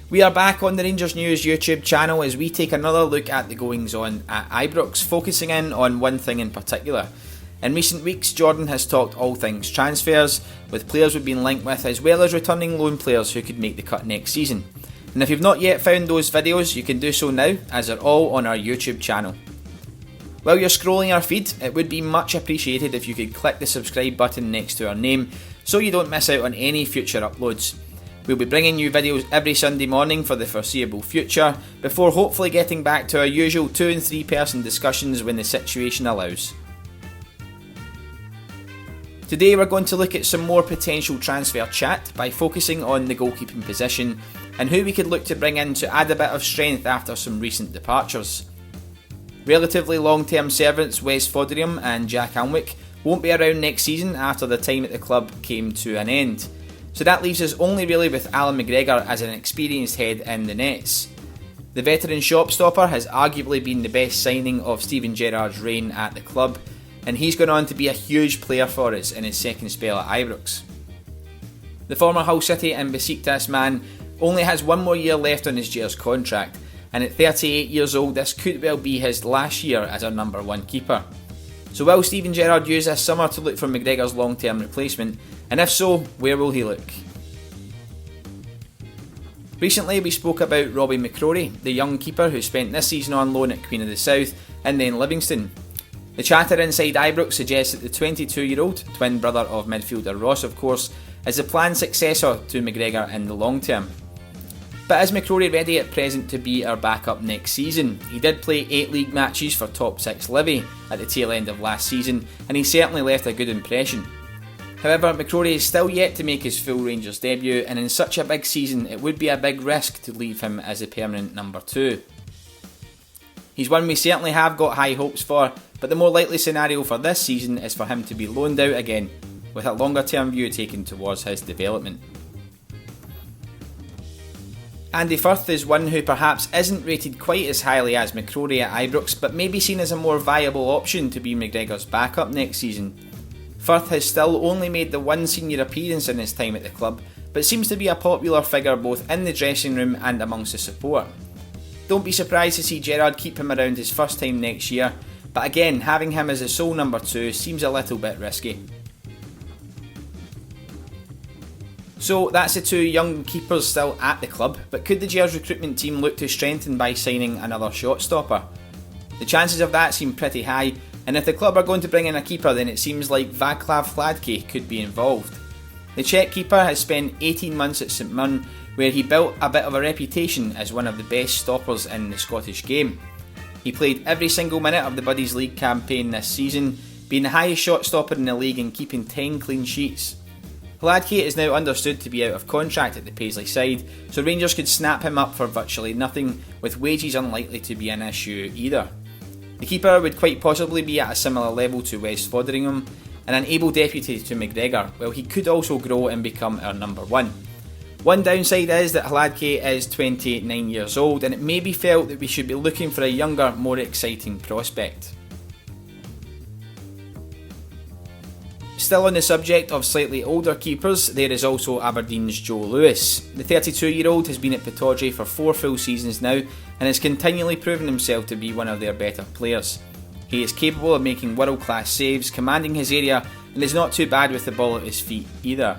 We are back on the Rangers News YouTube channel as we take another look at the goings on at Ibrox, focusing in on one thing in particular. In recent weeks, Jordan has talked all things transfers, with players we've been linked with, as well as returning loan players who could make the cut next season. And if you've not yet found those videos, you can do so now, as they're all on our YouTube channel. While you're scrolling our feed, it would be much appreciated if you could click the subscribe button next to our name, so you don't miss out on any future uploads. We'll be bringing you videos every Sunday morning for the foreseeable future, before hopefully getting back to our usual 2 and 3 person discussions when the situation allows. Today we're going to look at some more potential transfer chat by focusing on the goalkeeping position and who we could look to bring in to add a bit of strength after some recent departures. Relatively long-term servants Wes Foderingham and Jack Alnwick won't be around next season after the time at the club came to an end. So that leaves us only really with Allan McGregor as an experienced head in the nets. The veteran shopstopper has arguably been the best signing of Steven Gerrard's reign at the club, and he's gone on to be a huge player for us in his second spell at Ibrox. The former Hull City and Besiktas man only has one more year left on his Gers contract, and at 38 years old this could well be his last year as our number one keeper. So will Steven Gerrard use this summer to look for McGregor's long-term replacement, and if so, where will he look? Recently we spoke about Robby McCrorie, the young keeper who spent this season on loan at Queen of the South and then Livingston. The chatter inside Ibrox suggests that the 22-year-old, twin brother of midfielder Ross of course, is the planned successor to McGregor in the long term. But is McCrorie ready at present to be our backup next season? He did play 8 league matches for top 6 Livy at the tail end of last season, and he certainly left a good impression. However, McCrorie is still yet to make his full Rangers debut, and in such a big season it would be a big risk to leave him as a permanent number 2. He's one we certainly have got high hopes for, but the more likely scenario for this season is for him to be loaned out again, with a longer term view taken towards his development. Andy Firth is one who perhaps isn't rated quite as highly as McCrorie at Ibrox, but may be seen as a more viable option to be McGregor's backup next season. Firth has still only made the one senior appearance in his time at the club, but seems to be a popular figure both in the dressing room and amongst the support. Don't be surprised to see Gerrard keep him around his first time next year, but again, having him as a sole number 2 seems a little bit risky. So that's the 2 young keepers still at the club, but could the Gers recruitment team look to strengthen by signing another shot stopper? The chances of that seem pretty high, and if the club are going to bring in a keeper, then it seems like Vaclav Hladky could be involved. The Czech keeper has spent 18 months at St Mirren, where he built a bit of a reputation as one of the best stoppers in the Scottish game. He played every single minute of the Buddies League campaign this season, being the highest shot stopper in the league and keeping 10 clean sheets. Hladky is now understood to be out of contract at the Paisley side, so Rangers could snap him up for virtually nothing, with wages unlikely to be an issue either. The keeper would quite possibly be at a similar level to Wes Foderingham, and an able deputy to McGregor, while he could also grow and become our number 1. One downside is that Hladky is 29 years old, and it may be felt that we should be looking for a younger, more exciting prospect. Still on the subject of slightly older keepers, there is also Aberdeen's Joe Lewis. The 32-year-old has been at Pittodrie for 4 full seasons now and has continually proven himself to be one of their better players. He is capable of making world-class saves, commanding his area, and is not too bad with the ball at his feet either.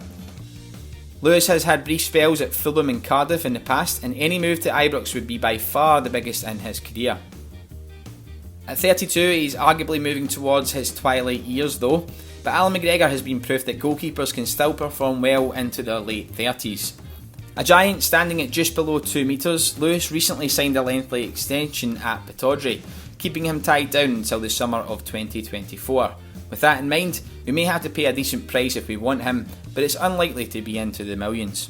Lewis has had brief spells at Fulham and Cardiff in the past, and any move to Ibrox would be by far the biggest in his career. At 32, he's arguably moving towards his twilight years though, but Allan McGregor has been proof that goalkeepers can still perform well into their late 30s. A giant standing at just below 2 metres, Lewis recently signed a lengthy extension at Pittodrie, keeping him tied down until the summer of 2024. With that in mind, we may have to pay a decent price if we want him, but it's unlikely to be into the millions.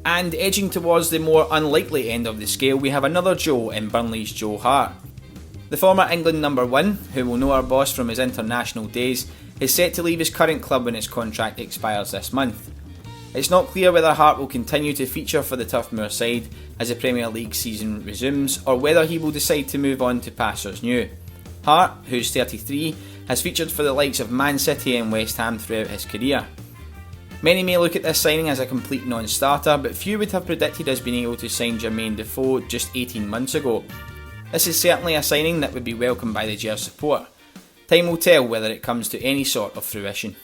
And edging towards the more unlikely end of the scale, we have another Joe in Burnley's Joe Hart. The former England number 1, who will know our boss from his international days, is set to leave his current club when his contract expires this month. It's not clear whether Hart will continue to feature for the Turfmoor side as the Premier League season resumes, or whether he will decide to move on to pastures new. Hart, who's 33, has featured for the likes of Man City and West Ham throughout his career. Many may look at this signing as a complete non-starter, but few would have predicted us being able to sign Jermaine Defoe just 18 months ago. This is certainly a signing that would be welcomed by the Gers support. Time will tell whether it comes to any sort of fruition.